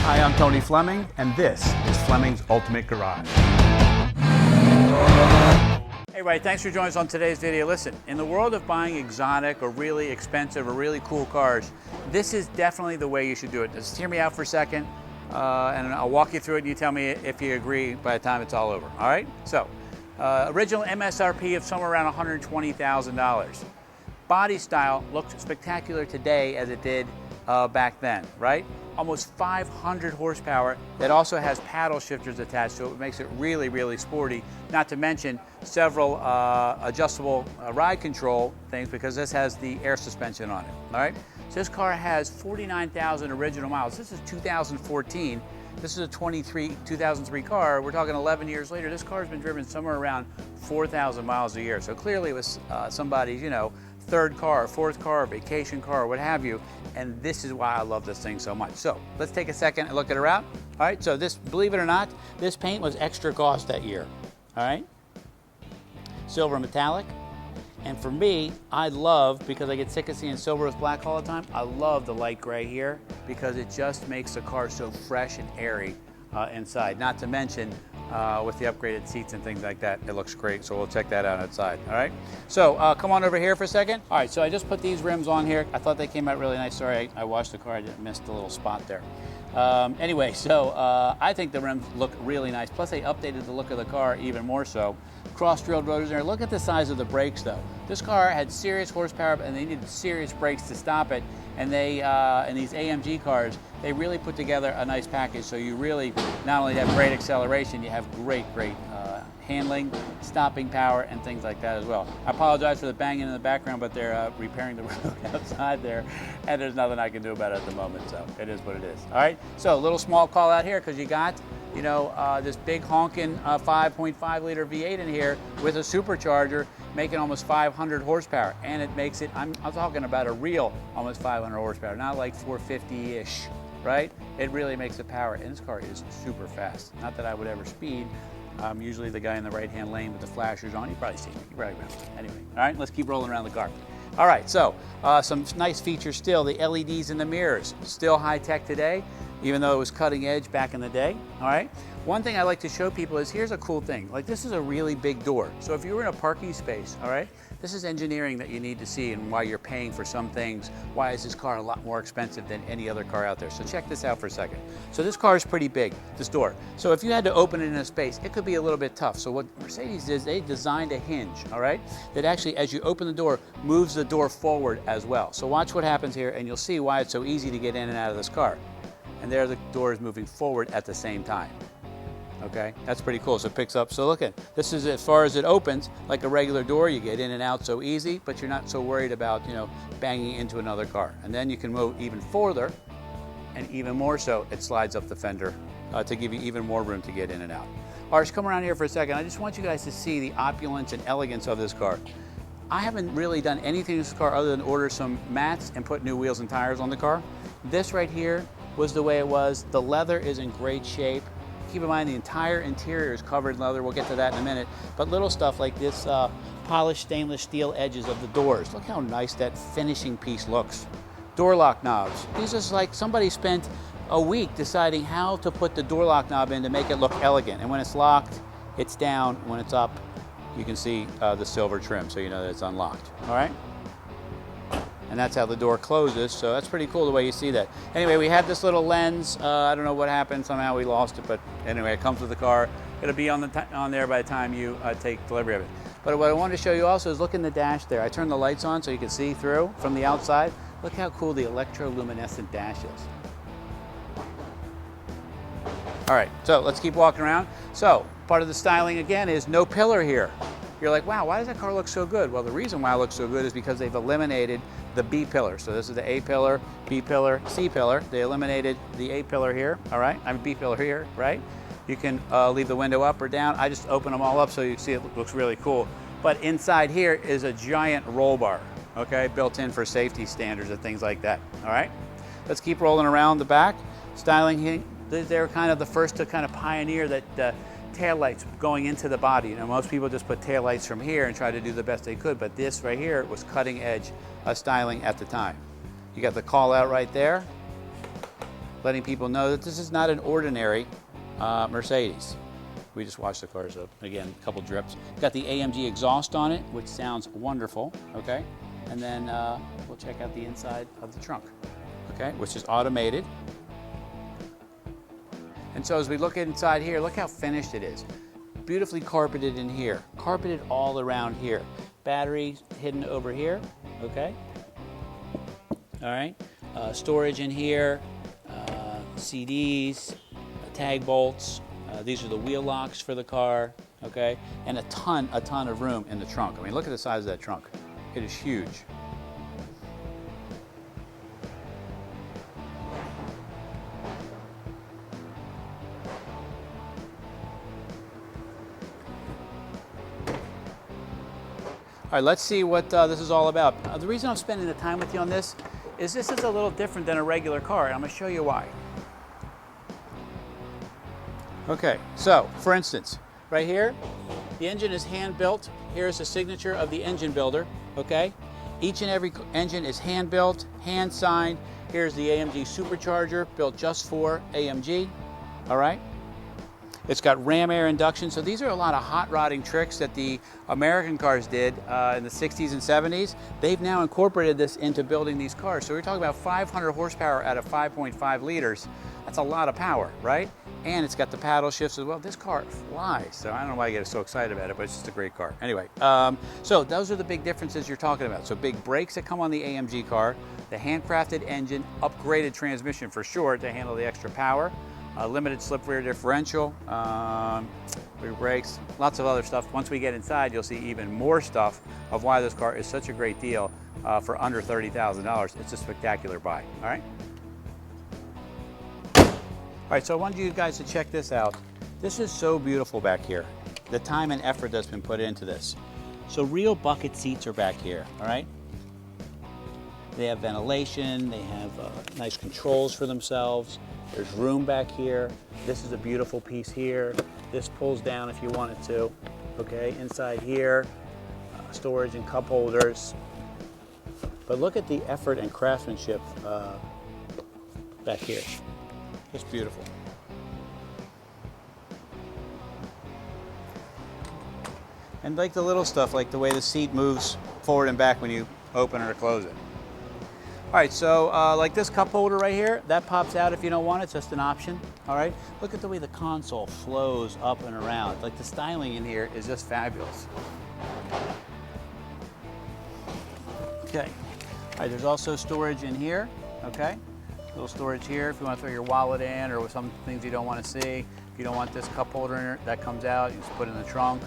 Hi, I'm Tony Fleming, and this is Fleming's Ultimate Garage. Hey everybody, thanks for joining us on today's video. Listen, in the world of buying exotic or really expensive or really cool cars, this is definitely the way you should do it. Just hear me out for a second, and I'll walk you through it and you tell me if you agree by the time it's all over, all right? So, original MSRP of somewhere around $120,000. Body style looks spectacular today as it did back then, right? Almost 500 horsepower that also has paddle shifters attached to it, which makes it really, really sporty. Not to mention several adjustable ride control things because this has the air suspension on it, all right? So this car has 49,000 original miles. This is 2014. This is a 2003 car. We're talking 11 years later. This car has been driven somewhere around 4,000 miles a year. So clearly it was somebody's, third car, fourth car, vacation car, what have you. And this is why I love this thing so much. So let's take a second and look at her out. All right, so this, believe it or not, this paint was extra cost that year. All right, silver metallic. And for me, I love, because I get sick of seeing silver with black all the time, I love the light gray here because it just makes the car so fresh and airy inside. Not to mention, with the upgraded seats and things like that, it looks great. So we'll check that out outside, all right? So come on over here for a second. All right, so I just put these rims on here. I thought they came out really nice. Sorry, I washed the car, I just missed a little spot there. Anyway, so I think the rims look really nice. Plus they updated the look of the car even more so. Cross-drilled rotors there. Look at the size of the brakes though. This car had serious horsepower and they needed serious brakes to stop it. And they, in these AMG cars, they really put together a nice package. So you really not only have great acceleration, you have great handling, stopping power, and things like that as well. I apologize for the banging in the background, but they're repairing the road outside there, and there's nothing I can do about it at the moment, so it is what it is. All right, so a little small call out here, because you got, this big honking 5.5 liter V8 in here with a supercharger, making almost 500 horsepower, and it makes it, I'm talking about a real almost 500 horsepower, not like 450-ish, right? It really makes the power, and this car is super fast. Not that I would ever speed. I'm usually the guy in the right-hand lane with the flashers on. You've probably seen me. You probably remember. Anyway, all right, let's keep rolling around the car. All right, so some nice features still. The LEDs in the mirrors, still high-tech today, even though it was cutting edge back in the day, all right? One thing I like to show people is, here's a cool thing. Like, this is a really big door. So if you were in a parking space, all right, this is engineering that you need to see and why you're paying for some things. Why is this car a lot more expensive than any other car out there? So check this out for a second. So this car is pretty big, this door. So if you had to open it in a space, it could be a little bit tough. So what Mercedes did is they designed a hinge, all right, that actually, as you open the door, moves the door forward as well. So watch what happens here, and you'll see why it's so easy to get in and out of this car. And there the door is moving forward at the same time. Okay, that's pretty cool. So it picks up. So look at this, is as far as it opens, like a regular door. You get in and out so easy, but you're not so worried about banging into another car. And then you can move even further, and even more so, it slides up the fender to give you even more room to get in and out. Arsh, come around here for a second. I just want you guys to see the opulence and elegance of this car. I haven't really done anything to this car other than order some mats and put new wheels and tires on the car. This right here was the way it was. The leather is in great shape. Keep in mind the entire interior is covered in leather. We'll get to that in a minute. But little stuff like this polished stainless steel edges of the doors. Look how nice that finishing piece looks. Door lock knobs. These are like somebody spent a week deciding how to put the door lock knob in to make it look elegant. And when it's locked, it's down. When it's up, you can see the silver trim, so you know that it's unlocked. All right? And that's how the door closes, so that's pretty cool the way you see that. Anyway, we have this little lens. I don't know what happened. Somehow we lost it, but anyway, it comes with the car. It'll be on there by the time you take delivery of it. But what I wanted to show you also is look in the dash there. I turned the lights on so you can see through from the outside. Look how cool the electroluminescent dash is. All right, so let's keep walking around. So part of the styling again is no pillar here. You're like, wow, why does that car look so good? Well, the reason why it looks so good is because they've eliminated the B pillar. So this is the A pillar, B pillar, C pillar. They eliminated the A pillar here, all right? B pillar here, right? You can leave the window up or down. I just open them all up so you see it looks really cool. But inside here is a giant roll bar, okay? Built in for safety standards and things like that, all right? Let's keep rolling around the back. Styling, they're kind of the first to kind of pioneer that taillights going into the body. Most people just put taillights from here and try to do the best they could, but this right here was cutting edge styling at the time. You got the call out right there. letting people know that this is not an ordinary Mercedes. We just washed the cars up. Again, a couple drips. Got the AMG exhaust on it, which sounds wonderful, okay? And then we'll check out the inside of the trunk, okay, which is automated. And so as we look inside here, look how finished it is. Beautifully carpeted in here, carpeted all around here. Batteries hidden over here, okay? All right, storage in here, CDs, tag bolts. These are the wheel locks for the car, okay? And a ton of room in the trunk. I mean, look at the size of that trunk. It is huge. All right, let's see what this is all about. The reason I'm spending the time with you on this is a little different than a regular car, and I'm gonna show you why. Okay, so for instance, right here, the engine is hand built. Here's the signature of the engine builder, okay? Each and every engine is hand built, hand signed. Here's the AMG Supercharger built just for AMG, all right? It's got ram air induction, so these are a lot of hot rodding tricks that the American cars did in the 60s and 70s. They've now incorporated this into building these cars. So we're talking about 500 horsepower out of 5.5 liters. That's a lot of power, right? And it's got the paddle shifts as well. This car flies, so I don't know why you get so excited about it, but it's just a great car. Anyway, so those are the big differences you're talking about. So big brakes that come on the AMG car, the handcrafted engine, upgraded transmission for sure to handle the extra power, limited slip rear differential, rear brakes, lots of other stuff. Once we get inside, you'll see even more stuff of why this car is such a great deal for under $30,000. It's a spectacular buy, all right? All right, so I wanted you guys to check this out. This is so beautiful back here. The time and effort that's been put into this. So real bucket seats are back here, all right? They have ventilation, they have nice controls for themselves. There's room back here. This is a beautiful piece here. This pulls down if you want it to, okay? Inside here, storage and cup holders. But look at the effort and craftsmanship back here. It's beautiful. And like the little stuff, like the way the seat moves forward and back when you open it or close it. All right, so like this cup holder right here, that pops out if you don't want it, it's just an option, all right? Look at the way the console flows up and around. Like the styling in here is just fabulous. Okay, all right, there's also storage in here, okay? Little storage here if you want to throw your wallet in or some things you don't want to see. If you don't want this cup holder in it, that comes out, you just put it in the trunk.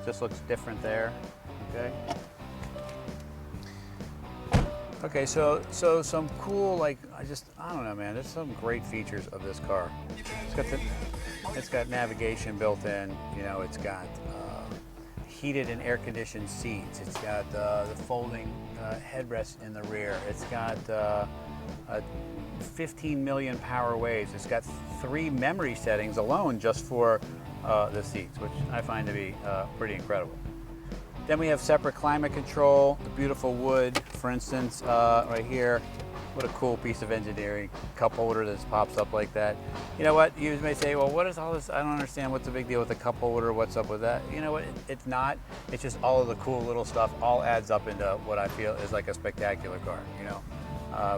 Just looks different there, okay? Okay, so some cool, like, I don't know, man, there's some great features of this car. It's got navigation built in, you know, it's got heated and air conditioned seats. It's got the folding headrest in the rear. It's got 15 million power waves. It's got 3 memory settings alone just for the seats, which I find to be pretty incredible. Then we have separate climate control, the beautiful wood, for instance, right here. What a cool piece of engineering. Cup holder that pops up like that. You know what, you may say, well, what is all this? I don't understand what's the big deal with the cup holder, what's up with that? You know what, it's not. It's just all of the cool little stuff all adds up into what I feel is like a spectacular car, you know.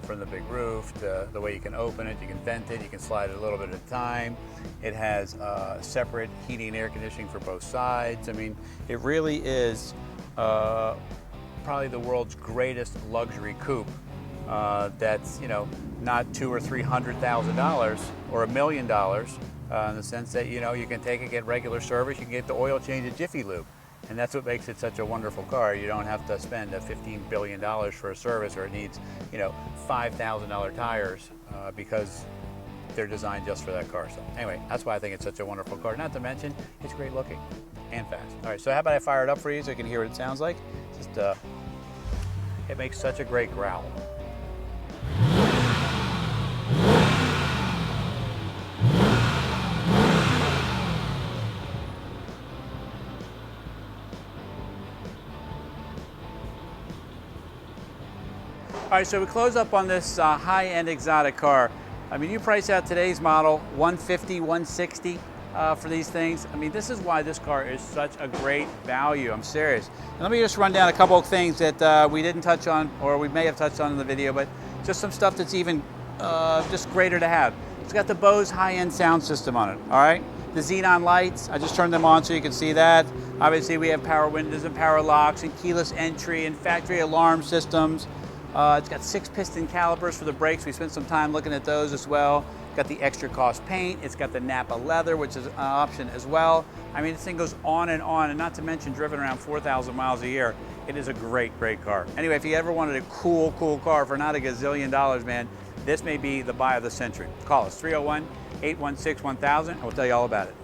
From the big roof to the way you can open it, you can vent it, you can slide it a little bit at a time. It has separate heating and air conditioning for both sides. I mean, it really is probably the world's greatest luxury coupe. That's, you know, not $200,000 or $300,000 or $1 million in the sense that, you know, you can take it, get regular service, you can get the oil change at Jiffy Lube. And that's what makes it such a wonderful car. You don't have to spend $15 billion for a service, or it needs, you know, $5,000 tires because they're designed just for that car. So anyway, that's why I think it's such a wonderful car. Not to mention, it's great looking and fast. All right, so how about I fire it up for you so you can hear what it sounds like? Just, it makes such a great growl. All right, so we close up on this high-end exotic car. I mean, you price out today's model, 150, 160 for these things. I mean, this is why this car is such a great value. I'm serious. And let me just run down a couple of things that we didn't touch on, or we may have touched on in the video, but just some stuff that's even just greater to have. It's got the Bose high-end sound system on it, all right? The Xenon lights, I just turned them on so you can see that. Obviously, we have power windows and power locks and keyless entry and factory alarm systems. It's got 6 piston calipers for the brakes. We spent some time looking at those as well. Got the extra cost paint. It's got the Napa leather, which is an option as well. I mean, this thing goes on, and not to mention driven around 4,000 miles a year. It is a great, great car. Anyway, if you ever wanted a cool, cool car for not a gazillion dollars, man, this may be the buy of the century. Call us, 301-816-1000, and we'll tell you all about it.